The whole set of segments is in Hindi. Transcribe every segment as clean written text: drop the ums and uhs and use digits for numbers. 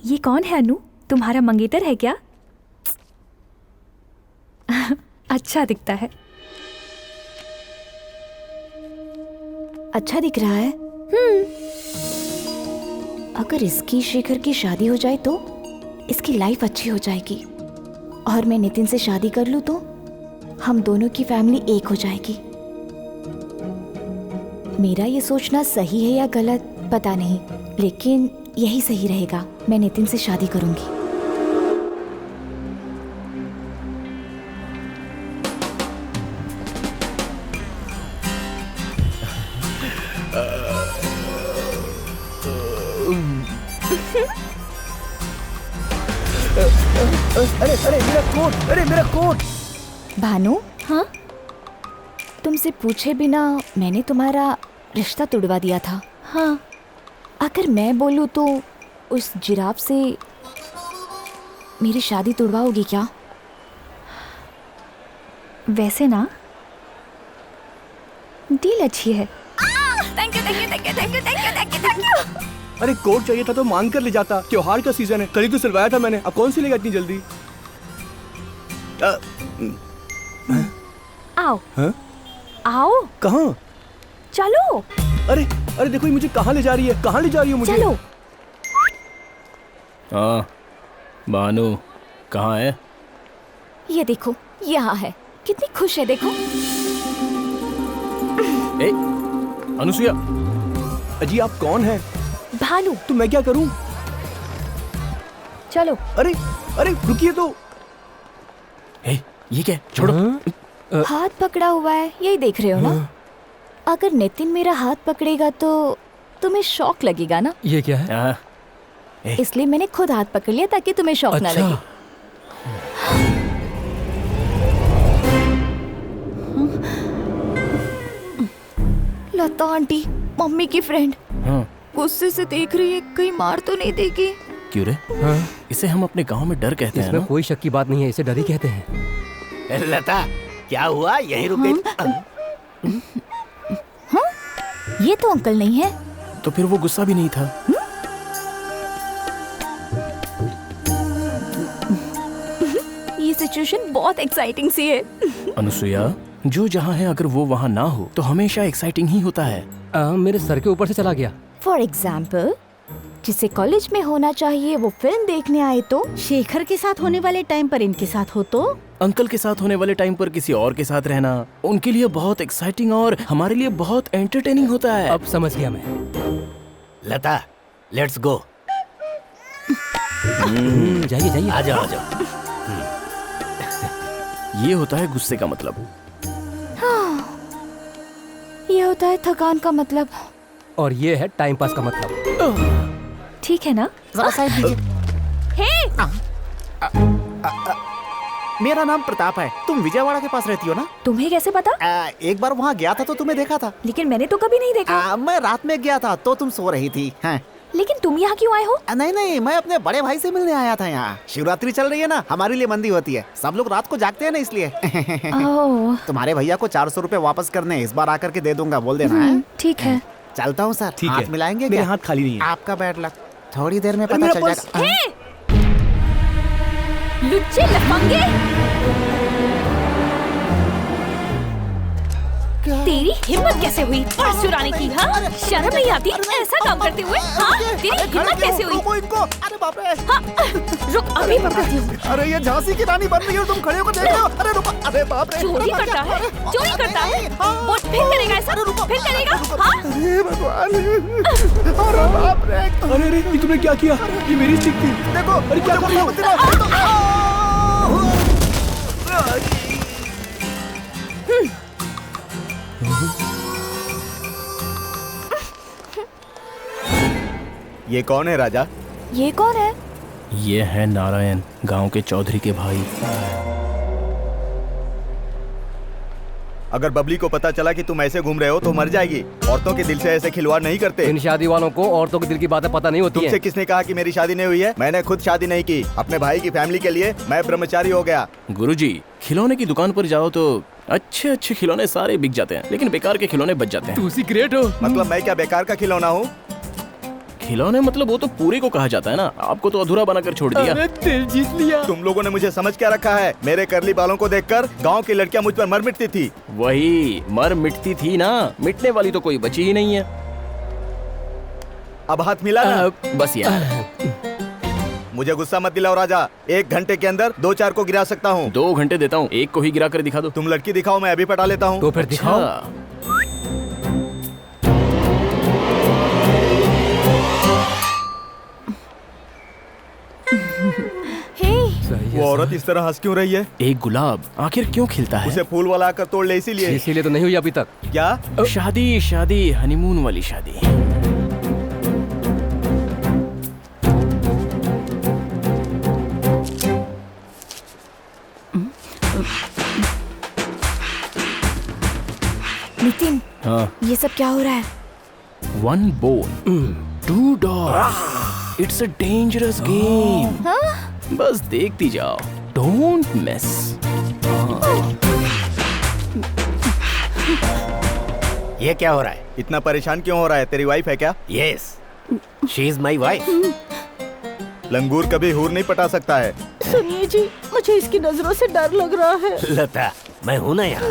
ये कौन है अनु? तुम्हारा मंगेतर है क्या? अच्छा दिखता है। अच्छा दिख रहा है। अगर इसकी शेखर की शादी हो जाए तो इसकी लाइफ अच्छी हो जाएगी, और मैं नितिन से शादी कर लूं तो हम दोनों की फैमिली एक हो जाएगी। मेरा ये सोचना सही है या गलत पता नहीं, लेकिन यही सही रहेगा। मैं नितिन से शादी करूंगी। अरे मेरा कोट, अरे मेरा कोट। भानु, हाँ? तुमसे पूछे बिना मैंने तुम्हारा रिश्ता तुड़वा दिया था। हाँ। अगर मैं बोलूं तो उस जिराफ से मेरी शादी तुड़वाओगी क्या? वैसे ना डील अच्छी है। Thank you thank you thank you thank you thank you thank you thank you. अरे कोट चाहिए था तो मांग कर ले जाता। त्योहार का सीजन है, कल ही तो सिलवाया था मैंने, अब कौन सी लेगा इतनी जल्दी? आओ। हाँ? आओ। कहाँ? चलो। अरे अरे देखो ये मुझे कहाँ ले जा रही है, कहाँ ले जा रही है मुझे? चलो। हाँ भानु कहाँ है? ये देखो यहाँ है, कितनी खुश है देखो। ए अनुसुया। अजी आप कौन हैं? भानु। तो मैं क्या करूं? चलो। अरे अरे रुकिए तो। ए ये क्या? छोड़ो। हाथ पकड़ा हुआ है, यही देख रहे हो ना? अगर नितिन मेरा हाथ पकड़ेगा तो तुम्हें शौक लगेगा ना? ये क्या है? हाँ। इसलिए मैंने खुद हाथ पकड़ लिया ताकि तुम्हें शौक ना अच्छा। लगे। लता आंटी, मम्मी की फ्रेंड, हाँ। गुस्से से देख रही है, कहीं मार तो नहीं देगी? क्यों रे? हाँ? इसे हम अपने गांव में डर कहते हैं इसमें ना? कोई शक की बात नहीं है, इसे डर ही कहते हैं। लता क्या हुआ, यहीं रुक गई? ये तो अंकल नहीं है। तो फिर वो गुस्सा भी नहीं था। ये सिचुएशन बहुत एक्साइटिंग सी है। अनुसुया जो जहाँ है अगर वो वहाँ ना हो तो हमेशा एक्साइटिंग ही होता है। मेरे सर के ऊपर से चला गया। फॉर एग्जाम्पल, जिसे कॉलेज में होना चाहिए वो फिल्म देखने आए तो शेखर के साथ होने वाले टाइम पर इनके साथ हो तो अंकल के साथ होने वाले टाइम पर किसी और के साथ रहना उनके लिए बहुत एक्साइटिंग और हमारे लिए बहुत एंटरटेनिंग होता है। अब समझ गया मैं। लता लेट्स गो। जाइए जाइए। आ जाओ आ जाओ। ये होता है गुस्से का मतलब। ये होता है थकान का मतलब। और ये है टाइम पास का मतलब। ठीक है ना? जरा साइड दीजिए। मेरा नाम प्रताप है, तुम विजयवाड़ा के पास रहती हो ना? तुम्हें कैसे पता? एक बार वहाँ गया था तो तुम्हें देखा था। लेकिन मैंने तो कभी नहीं देखा। मैं रात में गया था तो तुम सो रही थी। हाँ। लेकिन तुम यहाँ क्यों आए हो? नहीं नहीं, मैं अपने बड़े भाई से मिलने आया था यहाँ। शिवरात्रि चल रही है ना, हमारे लिए मंदी होती है, सब लोग रात को जागते हैं ना इसलिए। ओह, तुम्हारे भैया को 400 रुपए वापस करने, इस बार आकर के दे दूंगा, बोल देना है। ठीक है। चलता हूँ सर। ठीक है। हाथ मिलाएंगे मेरे क्या? हाथ खाली नहीं है। आपका बैड लक, थोड़ी देर में अरे पता मेरा चल पर्स। जाएगा। लुच्चे लफंगे, तेरी हिम्मत कैसे हुई पर्स चुराने की? हाँ, शर्म नहीं आती ऐसा काम करते हुए? हाँ, तेरी हिम्मत कैसे हुई? रोको इनको। अरे बाप रे। हाँ, रुक, अभी पकड़ती हूँ। अरे ये झांसी की रानी बन रही है, तुम खड़े होकर देख रहे हो। अरे रुको। अरे बाप रे। चोरी करता है, चोरी करता है। वो फिर करेगा ऐसा? फिर करेगा? हाँ? हे भगवान। अरे बाप रे। अरे अरे ये तुमने क्या किया? ये मेरी स्टिक थी। देखो अरे क्या कर रही हो? ये कौन है राजा? ये कौन है? ये है नारायण, गांव के चौधरी के भाई। अगर बबली को पता चला कि तुम ऐसे घूम रहे हो तो मर जाएगी। औरतों के दिल से ऐसे खिलवाड़ नहीं करते। इन शादी वालों को औरतों के दिल की बातें पता नहीं होती तुमसे हैं। किसने कहा कि मेरी शादी नहीं हुई है? मैंने खुद शादी नहीं की। अपने भाई की फैमिली के लिए मैं ब्रह्मचारी हो गया। गुरुजी, खिलौने की दुकान पर जाओ तो अच्छे अच्छे खिलौने सारे बिक जाते हैं, लेकिन बेकार के खिलौने बच जाते हैं। तू सी ग्रेट हो। मतलब मैं क्या बेकार का खिलौना हूँ? खिलौने मतलब वो तो पूरे को कहा जाता है ना, आपको तो अधूरा बनाकर छोड़ दिया। अरे दिल जीत लिया। तुम लोगों ने मुझे समझ क्या रखा है? मेरे कर्ली बालों को देखकर गांव की लड़कियां मुझ पर मर मिटती थी। वही मर मिटती थी ना, मिटने वाली तो कोई बची ही नहीं है। अब हाथ मिला ना? बस यार। मुझे गुस्सा मत दिलाओ राजा, 1 घंटे के अंदर 2-4 को गिरा सकता हूँ। 2 घंटे देता हूँ, एक को ही गिरा कर दिखा दो। तुम लड़की दिखाओ, मैं अभी पटा लेता हूँ। तो फिर दिखाओ। वो औरत इस तरह हंस क्यों रही है? एक गुलाब आखिर क्यों खिलता है? उसे फूल वाला आकर तोड़ ले इसीलिए। इसीलिए तो नहीं हुई अभी तक। क्या? शादी हनीमून वाली शादी। नितिन, हाँ। ये सब क्या हो रहा है? 1 bone 2 dogs, it's a dangerous game. बस देखती जाओ, डोंट मिस। ये क्या हो रहा है? इतना परेशान क्यों हो रहा है? तेरी वाइफ है क्या? Yes, she is my wife. लंगूर कभी हूर नहीं पटा सकता है। सुनिए जी, मुझे इसकी नजरों से डर लग रहा है। लता, मैं हूँ ना यहाँ।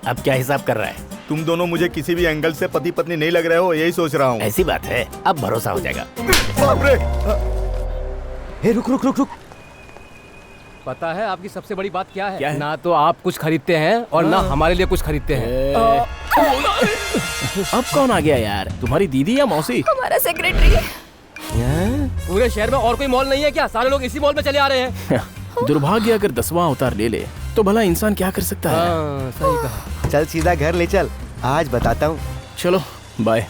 अब क्या हिसाब कर रहा है? तुम दोनों मुझे किसी भी एंगल से पति पत्नी नहीं लग रहे हो, यही सोच रहा हूँ। ऐसी बात है, अब भरोसा हो जाएगा। बाप रे! हे रुक। पता है आपकी सबसे बड़ी बात क्या है? क्या है? ना तो आप कुछ खरीदते हैं और ना हमारे लिए कुछ खरीदते हैं। अब कौन आ गया यार? तुम्हारी दीदी या मौसी? हमारा सेक्रेटरी। पूरे शहर में और कोई मॉल नहीं है क्या? सारे लोग इसी मॉल में चले आ रहे हैं। दुर्भाग्य अगर 10वां अवतार ले ले तो भला इंसान क्या कर सकता है? हाँ, सही कहा। चल सीधा घर ले चल, आज बताता हूँ। चलो बाय।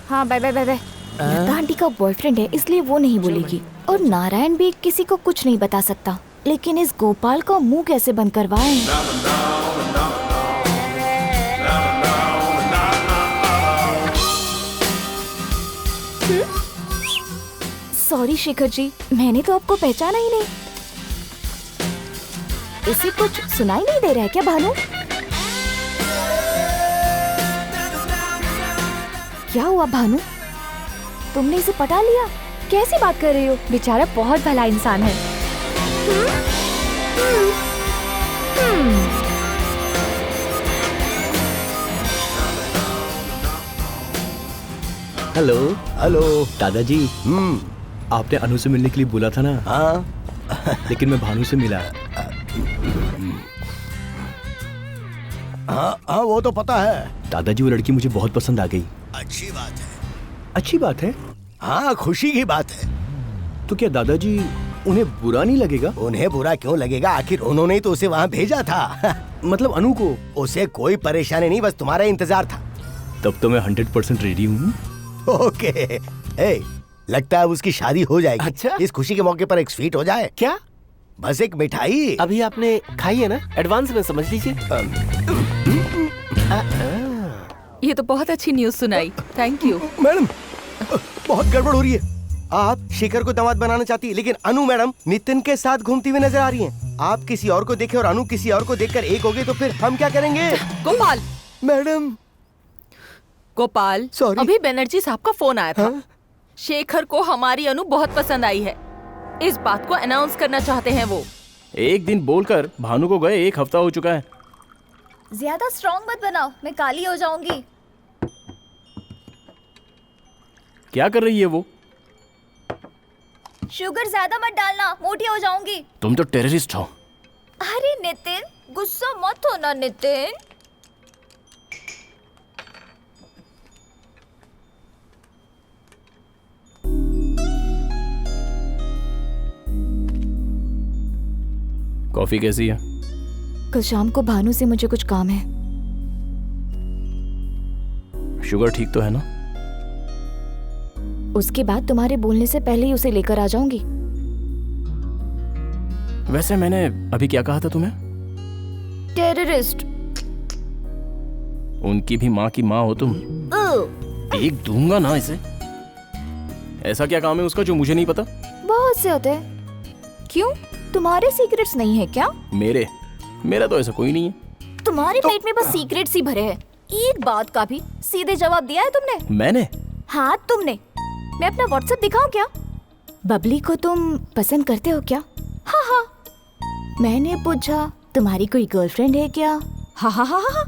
हाँ बाय। लता आंटी का बॉयफ्रेंड है, इसलिए वो नहीं बोलेगी। और नारायण भी किसी को कुछ नहीं बता सकता, लेकिन इस गोपाल का मुंह कैसे बंद करवाएं? सॉरी शेखर जी, मैंने तो आपको पहचाना ही नहीं। इसे कुछ सुनाई नहीं दे रहा है क्या भानु? क्या हुआ भानु? तुमने इसे पटा लिया? कैसी बात कर रही हो? बेचारा बहुत भला इंसान है। हेलो हेलो दादाजी। आपने अनु से मिलने के लिए बोला था ना? हाँ लेकिन मैं भानु से मिला। हाँ, वो तो पता है। दादाजी वो लड़की मुझे बहुत पसंद आ गई। अच्छी बात है। अच्छी बात है? हाँ, खुशी की बात है। तो क्या दादाजी उन्हें बुरा नहीं लगेगा? उन्हें बुरा क्यों लगेगा? आखिर उन्होंने तो उसे वहाँ भेजा था। मतलब अनु को? उसे कोई परेशानी नहीं, बस तुम्हारा इंतजार था। तब तो मैं 100% रेडी हूँ। ओके। ए, लगता है अब उसकी शादी हो जाएगी। अच्छा? इस खुशी के मौके पर एक स्वीट हो जाए। क्या? बस एक मिठाई। अभी आपने खाई है ना? एडवांस में समझ लीजिए। ये तो बहुत अच्छी न्यूज़ सुनाई, थैंक यू। मैडम, बहुत गड़बड़ हो रही है। आप शेखर को दामाद बनाना चाहती है, लेकिन अनु मैडम नितिन के साथ घूमती हुई नजर आ रही हैं। आप किसी और को देखे और अनु किसी और को देखकर एक हो गए, तो फिर हम क्या करेंगे? Gopal, madam Gopal, Sorry. अभी बनर्जी साहब का फोन आया था। हाँ? शेखर को हमारी अनु बहुत पसंद आई है, इस बात को अनाउंस करना चाहते हैं वो। एक दिन बोलकर भानु को गए 1 हफ्ता हो चुका है। ज्यादा स्ट्रॉन्ग मत बनाओ, मैं काली हो जाऊंगी। क्या कर रही है वो? शुगर ज्यादा मत डालना, मोटी हो जाऊंगी। तुम तो टेररिस्ट हो। अरे नितिन, गुस्सा मत हो ना नितिन। कॉफी कैसी है? कल शाम को भानु से मुझे कुछ काम है। शुगर ठीक तो है ना? उसके बाद तुम्हारे बोलने से पहले ही उसे लेकर आ जाऊंगी। वैसे मैंने अभी क्या कहा था तुम्हें? टेररिस्ट। उनकी भी माँ की माँ हो तुम। एक दूंगा ना इसे। ऐसा क्या काम है उसका जो मुझे नहीं पता? बहुत से होते हैं। क्यों, तुम्हारे सीक्रेट्स नहीं है क्या? मेरा तो ऐसा कोई नहीं है। तुम्हारे पेट में बस सीक्रेट्स ही भरे हैं। एक बात का भी सीधे जवाब दिया है तुमने? मैंने हाँ तुमने। मैं अपना व्हाट्सएप दिखाऊं क्या? बबली को तुम पसंद करते हो क्या? हाँ हाँ। मैंने पूछा तुम्हारी कोई गर्लफ्रेंड है क्या? हाँ हाँ हाँ हाँ।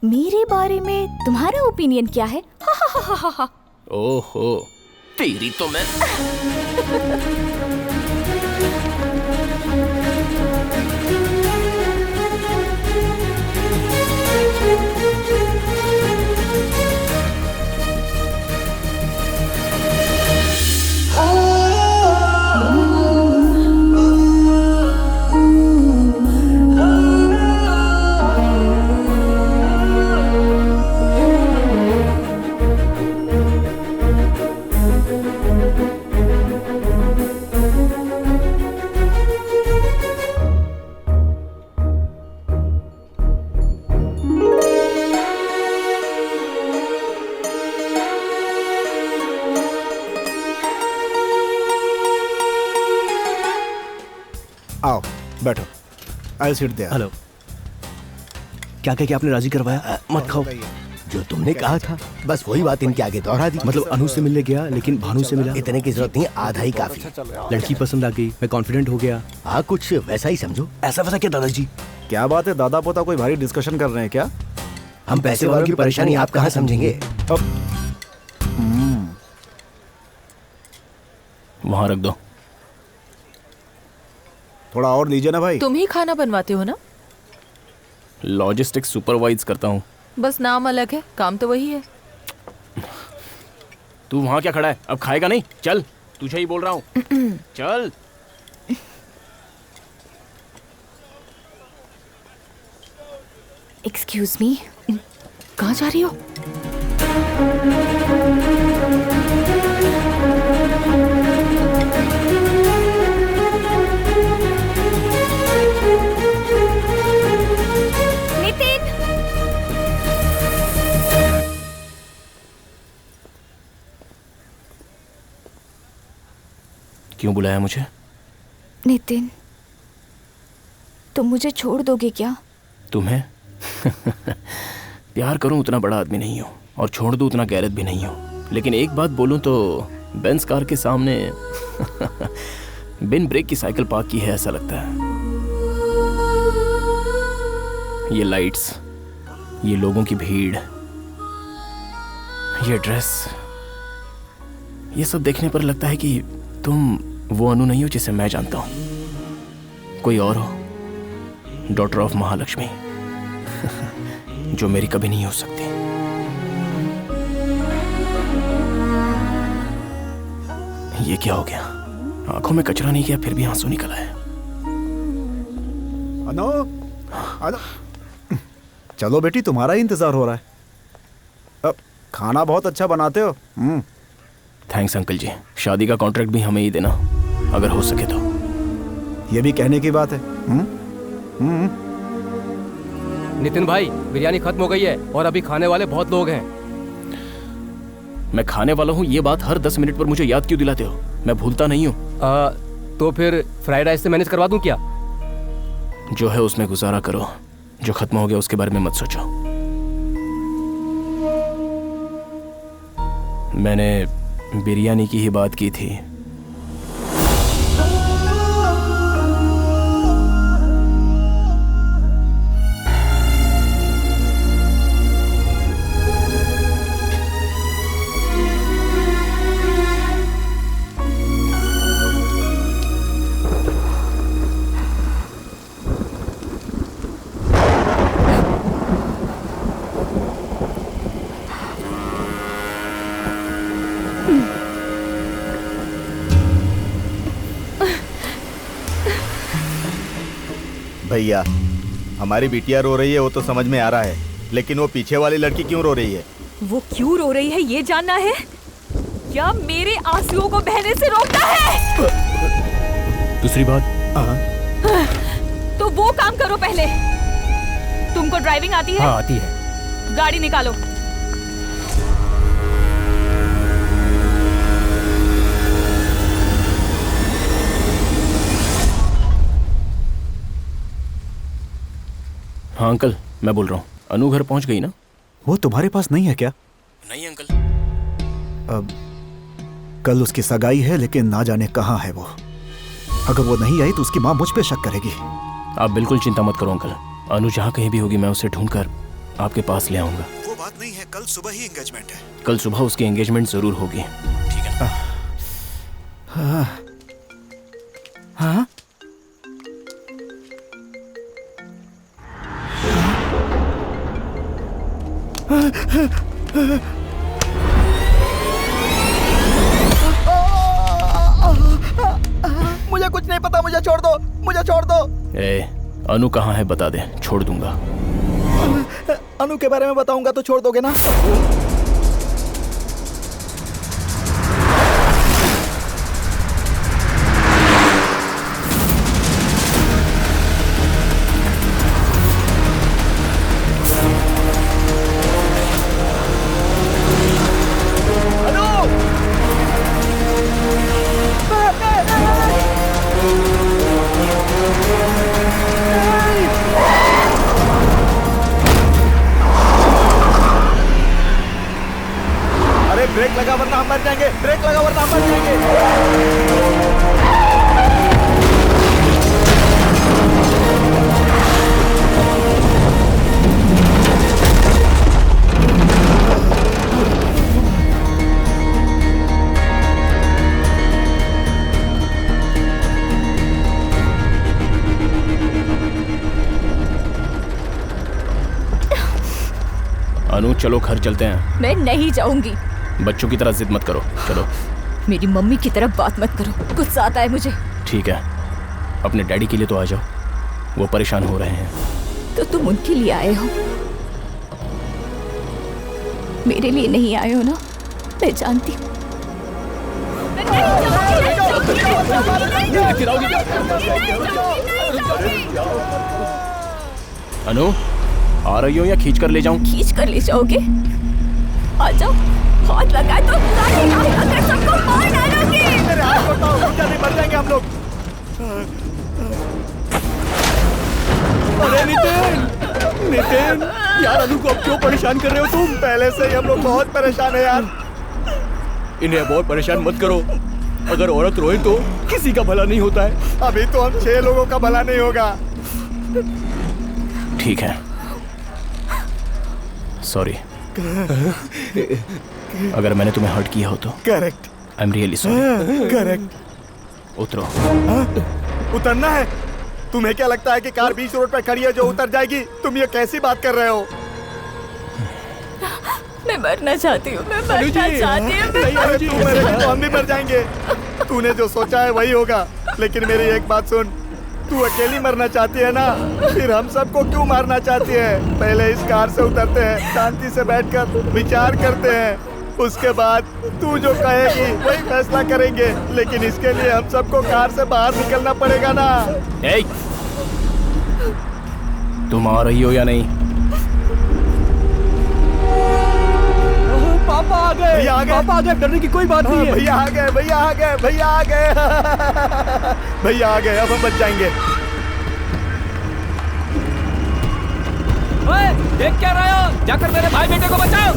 मेरे बारे में तुम्हारा ओपिनियन क्या है? हाँ हाँ हाँ हाँ हाँ। ओहो, तेरी तो मैं। आओ बैठो। I sit there. हेलो। क्या कह के आपने राजी करवाया? मत खाओ। जो तुमने कहा था बस वही बात इनके आगे दोहरा दी। मतलब अनु से मिलने गया लेकिन भानु से मिला। इतने की जरूरत नहीं, आधा ही काफी। लड़की पसंद आ गई, मैं कॉन्फिडेंट हो गया। हाँ कुछ वैसा ही समझो। ऐसा वैसा क्या दादाजी? क्या बात है, दादा पोता कोई भारी डिस्कशन कर रहे हैं क्या? हम पैसे वालों की परेशानी आप कहाँ समझेंगे? वहां रख दो। थोड़ा और लीजिए ना भाई। तुम ही खाना बनवाते हो ना? लॉजिस्टिक्स सुपरवाइज करता हूँ। बस नाम अलग है, काम तो वही है। तू वहां क्या खड़ा है? अब खाएगा नहीं? चल, तुझे ही बोल रहा हूँ। चल। एक्सक्यूज मी, कहाँ जा रही हो? नितिन। क्यों बुलाया मुझे? नितिन, तुम मुझे छोड़ दोगे क्या? तुम्हें? प्यार करूं उतना बड़ा आदमी नहीं हूं और छोड़ दूं उतना गैरत भी नहीं हूं। लेकिन एक बात बोलूं तो बेंज कार के सामने बिन ब्रेक की साइकिल पार्क की है ऐसा लगता है। ये लाइट्स, ये लोगों की भीड़, ये ड्रेस, ये सब देखने पर लगता है कि तुम वो अनु नहीं हो जिसे मैं जानता हूं। कोई और हो, डॉटर ऑफ महालक्ष्मी, जो मेरी कभी नहीं हो सकती। ये क्या हो गया? आंखों में कचरा नहीं किया फिर भी आंसू निकल आए। अनु, अनु, चलो बेटी, तुम्हारा ही इंतजार हो रहा है। अब खाना बहुत अच्छा बनाते हो। थैंक्स अंकल जी। शादी का कॉन्ट्रैक्ट भी हमें ही देना अगर हो सके तो। ये भी कहने की बात है। नितिन भाई, बिरयानी खत्म हो गई है और अभी खाने वाले बहुत लोग हैं। मैं खाने वाला हूँ, ये बात हर 10 मिनट पर मुझे याद क्यों दिलाते हो? मैं भूलता नहीं हूँ। तो फिर फ्राइड राइस से मैनेज करवा दूं क्या? जो है उसमें गुजारा करो, जो खत्म हो गया उसके बारे में मत सोचो। मैंने बिरयानी की ही बात की थी। भैया, हमारी बिटिया रो रही है वो तो समझ में आ रहा है, लेकिन वो पीछे वाली लड़की क्यों रो रही है? वो क्यों रो रही है ये जानना है? क्या मेरे आंसुओं को बहने से रोकता है? दूसरी बात, तो वो काम करो पहले। तुमको ड्राइविंग आती है? हाँ आती है। गाड़ी निकालो। हाँ अंकल, मैं बोल रहा हूँ। अनु घर पहुंच गई ना? वो तुम्हारे पास नहीं है क्या? नहीं अंकल, अब कल उसकी सगाई है, लेकिन ना जाने कहाँ है वो। अगर वो नहीं आई तो उसकी माँ मुझ पे शक करेगी। आप बिल्कुल चिंता मत करो अंकल। अनु जहाँ कहीं भी होगी मैं उसे ढूंढकर आपके पास ले आऊंगा। वो बात नहीं है, कल सुबह ही एंगेजमेंट है। कल सुबह उसकी एंगेजमेंट जरूर होगी, ठीक है ना? हाँ हाँ मुझे कुछ नहीं पता, मुझे छोड़ दो, मुझे छोड़ दो। अनु कहाँ है बता दे, छोड़ दूंगा। अनु के बारे में बताऊंगा तो छोड़ दोगे ना? ब्रेक लगा वरना हम मर जाएंगे, ब्रेक लगा वरना हम मर जाएंगे। अनु चलो घर चलते हैं। मैं नहीं जाऊंगी। बच्चों की तरह जिद मत करो, चलो। मेरी मम्मी की तरह बात मत करो, गुस्सा आता है मुझे। ठीक है, अपने डैडी के लिए तो आ जाओ, वो परेशान हो रहे हैं। तो तुम उनके लिए आए हो, मेरे लिए नहीं आए हो ना? मैं जानती हूँ। अनु आ रही हो या खींच कर ले जाऊं? खींच कर ले जाओगे? आ जाओ, हाथ लगाए तो सबको मार डालोगे। मेरे हाथ हटाओ, जल्दी मर जाएंगे हम लोग। अरे नितिन, नितिन यार, अनु को अब क्यों परेशान कर रहे हो तुम? पहले से ही हम लोग बहुत परेशान है यार। इन्हें बहुत परेशान मत करो, अगर औरत रोए तो किसी का भला नहीं होता है। अभी तो हम 6 लोगों का भला नहीं होगा। ठीक है, सॉरी अगर मैंने तुम्हें हर्ट किया हो तो। Correct, I am really sorry. Correct. उतरो। उतरना है? तुम्हें क्या लगता है कि कार बीच रोड पर खड़ी है जो उतर जाएगी? तुम ये कैसी बात कर रहे हो? मैं मरना चाहती हूँ, मैं मरना चाहती हूँ। तू मरेगा तो हम भी मर जाएंगे। तूने जो सोचा है वही होगा, लेकिन मेरी एक बात सुन, तू अकेली मरना चाहती है ना, फिर हम सबको क्यों मारना चाहती है? पहले इस कार से उतरते हैं, शांति से बैठकर विचार करते हैं, उसके बाद तू जो कहेगी वही फैसला करेंगे। लेकिन इसके लिए हम सबको कार से बाहर निकलना पड़ेगा ना। तुम आ रही हो या नहीं? पापा आ गए, भैया आ गए, पापा आ गए, डरने की कोई बात नहीं है। भैया आ गए, भैया आ गए, भैया आ गए। भैया आ गए, अब हम बच जाएंगे। ओए, देख क्या रहे हो? जाकर मेरे भाई बेटे को बचाओ।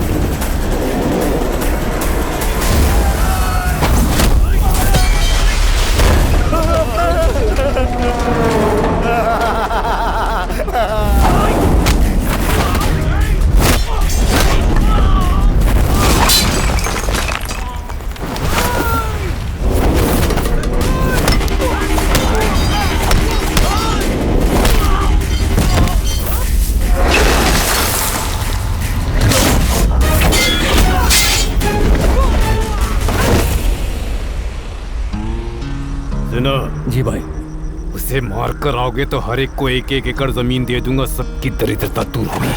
जी भाई, उसे मार कर आओगे तो हर एक को 1-1 एकड़ जमीन दे दूंगा, सबकी दरिद्रता दूर होगी।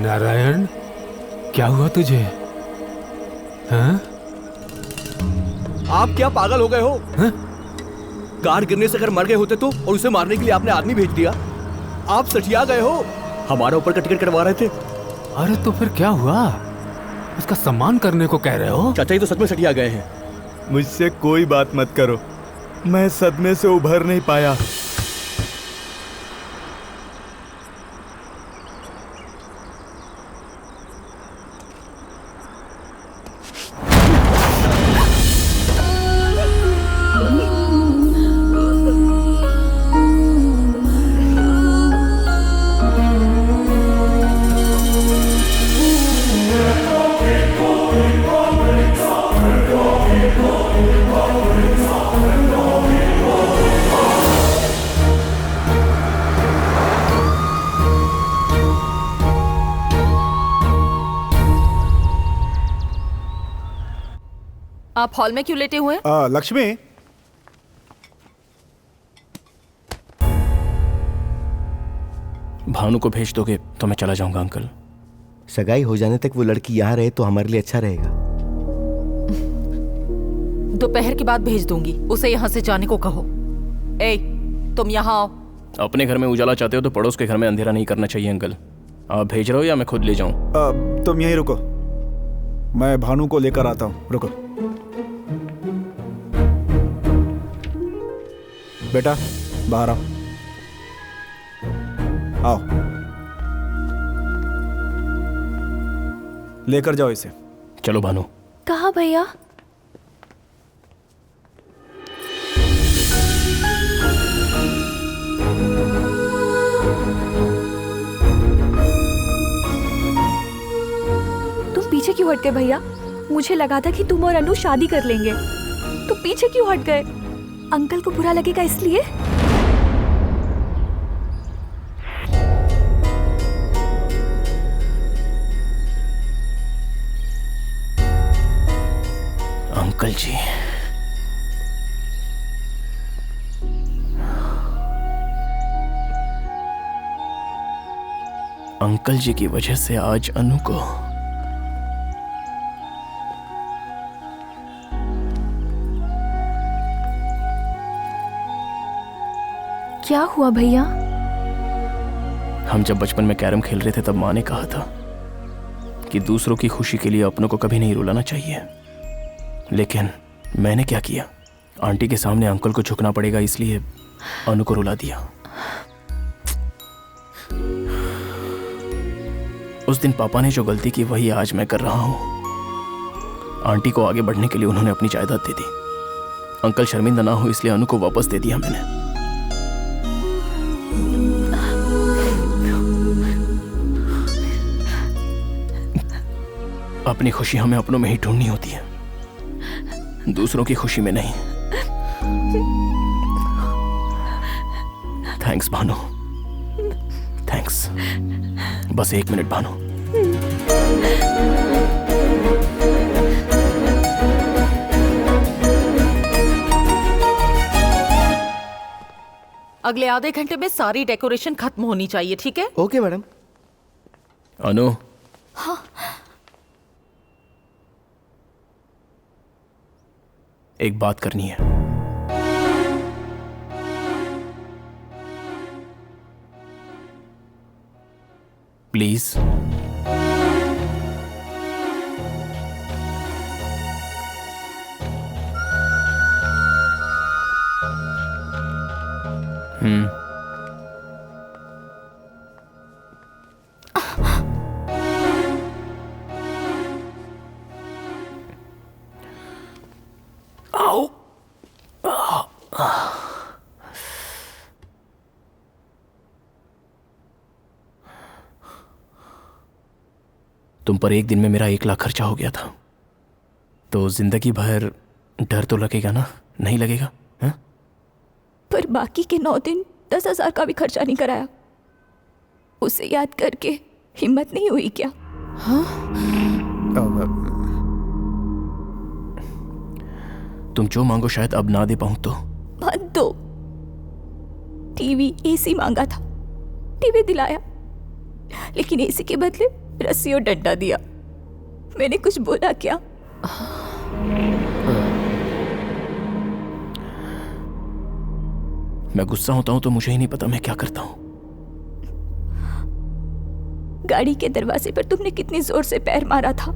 नारायण, क्या हुआ तुझे? हाँ? आप क्या पागल हो गए हो? कार गिरने से अगर मर गए होते तो, और उसे मारने के लिए आपने आदमी भेज दिया। आप सठिया गए हो। हमारा ऊपर का टिकट कटवा रहे थे। अरे तो फिर क्या हुआ? उसका सम्मान करने को कह रहे हो? चाचा, ये तो सच में सठिया गए हैं। मुझसे कोई बात मत करो, मैं सदमे से उभर नहीं पाया। आप हॉल में क्यों लेटे हुए हैं? लक्ष्मी, भानु को भेज दोगे तो मैं चला जाऊंगा अंकल। सगाई हो जाने तक वो लड़की यहाँ रहे तो हमारे लिए अच्छा रहेगा। दोपहर के बाद भेज दूंगी, उसे यहाँ से जाने को कहो। ए, तुम यहाँ आओ। अपने घर में उजाला चाहते हो तो पड़ोस के घर में अंधेरा नहीं करना चाहिए अंकल। आप भेज रहे हो या मैं खुद ले जाऊं? तुम यहीं रुको, मैं भानु को लेकर आता हूँ। रुको बेटा, बाहर आओ। आओ, लेकर जाओ इसे। चलो भानु। कहाँ भैया? तुम पीछे क्यों हट गए भैया? मुझे लगा था कि तुम और अनु शादी कर लेंगे, तो पीछे क्यों हट गए? अंकल को बुरा लगेगा इसलिए? अंकल जी, अंकल जी की वजह से आज अनु को क्या हुआ भैया? हम जब बचपन में कैरम खेल रहे थे तब माँ ने कहा था कि दूसरों की खुशी के लिए अपनों को कभी नहीं रुलाना चाहिए। लेकिन मैंने क्या किया? आंटी के सामने अंकल को झुकना पड़ेगा इसलिए अनु को रुला दिया। उस दिन पापा ने जो गलती की वही आज मैं कर रहा हूं। आंटी को आगे बढ़ने के लिए उन्होंने अपनी जायदाद दे दी। अंकल शर्मिंदा ना हो इसलिए अनु को वापस दे दिया मैंने। अपनी खुशी हमें अपनों में ही ढूंढनी होती है, दूसरों की खुशी में नहीं। Thanks Bhanu, thanks. बस 1 मिनट भानु। अगले आधे घंटे में सारी डेकोरेशन खत्म होनी चाहिए, ठीक है? Okay madam. अनु, हाँ। एक बात करनी है। प्लीज। आओ। तुम पर एक दिन में मेरा 1 लाख खर्चा हो गया था, तो जिंदगी भर डर तो लगेगा ना? नहीं लगेगा? हा? पर बाकी के 9 दिन 10,000 का भी खर्चा नहीं कराया। उसे याद करके हिम्मत नहीं हुई क्या? हाँ? तुम जो मांगो शायद अब ना दे पाऊं तो। मत दो। टीवी, एसी मांगा था, टीवी दिलाया, लेकिन एसी के बदले रस्सी और डंडा दिया। मैंने कुछ बोला क्या? मैं गुस्सा होता हूं तो मुझे ही नहीं पता मैं क्या करता हूं। गाड़ी के दरवाजे पर तुमने कितनी जोर से पैर मारा था।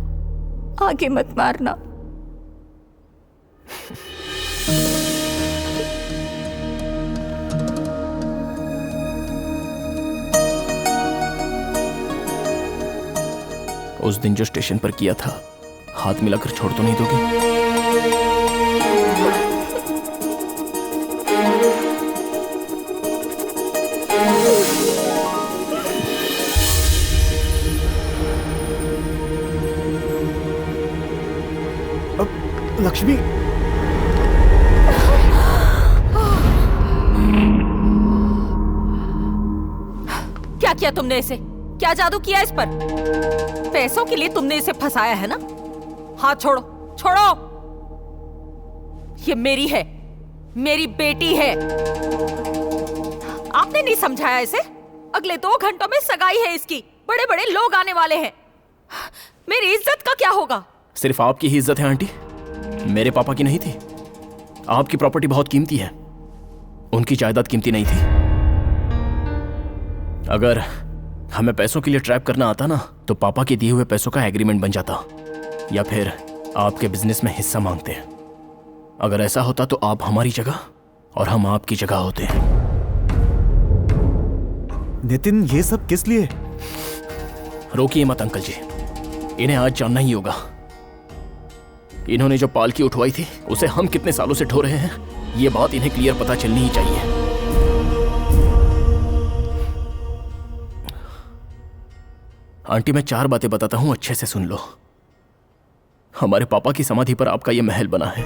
आगे मत मारना। उस दिन जो स्टेशन पर किया था, हाथ मिलाकर छोड़ तो नहीं दोगी? लक्ष्मी, क्या किया तुमने इसे? क्या जादू किया इस पर? पैसों के लिए तुमने इसे फंसाया है ना? हाथ छोड़ो, छोड़ो। ये मेरी है, मेरी बेटी है। आपने नहीं समझाया इसे? अगले 2 घंटों में सगाई है इसकी, बड़े बड़े लोग आने वाले हैं। मेरी इज्जत का क्या होगा? सिर्फ आपकी ही इज्जत है आंटी, मेरे पापा की नहीं थी। आपकी प्रॉपर्टी बहुत कीमती है, उनकी जायदाद कीमती नहीं थी। अगर हमें पैसों के लिए ट्रैप करना आता ना, तो पापा के दिए हुए पैसों का एग्रीमेंट बन जाता, या फिर आपके बिजनेस में हिस्सा मांगते। अगर ऐसा होता तो आप हमारी जगह और हम आपकी जगह होते। नितिन, ये सब किस लिए? रोकिए मत अंकल जी, इन्हें आज जानना ही होगा। इन्होंने जो पालकी उठवाई थी उसे हम कितने सालों से ढो रहे हैं, ये बात इन्हें क्लियर पता चलनी ही चाहिए। आंटी, मैं 4 बातें बताता हूं, अच्छे से सुन लो। हमारे पापा की समाधि पर आपका यह महल बना है।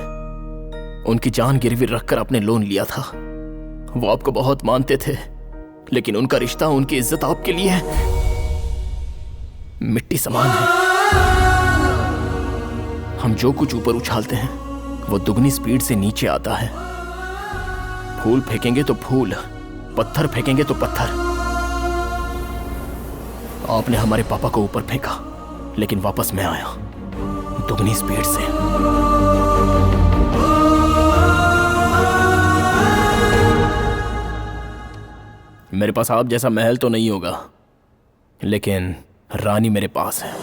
उनकी जान गिरवी रखकर आपने लोन लिया था। वो आपको बहुत मानते थे, लेकिन उनका रिश्ता, उनकी इज्जत आपके लिए मिट्टी समान है। हम जो कुछ ऊपर उछालते हैं वो दुगनी स्पीड से नीचे आता है। फूल फेंकेंगे तो फूल, पत्थर फेंकेंगे तो पत्थर। आपने हमारे पापा को ऊपर फेंका, लेकिन वापस मैं आया दुगनी स्पीड से। मेरे पास आप जैसा महल तो नहीं होगा, लेकिन रानी मेरे पास है।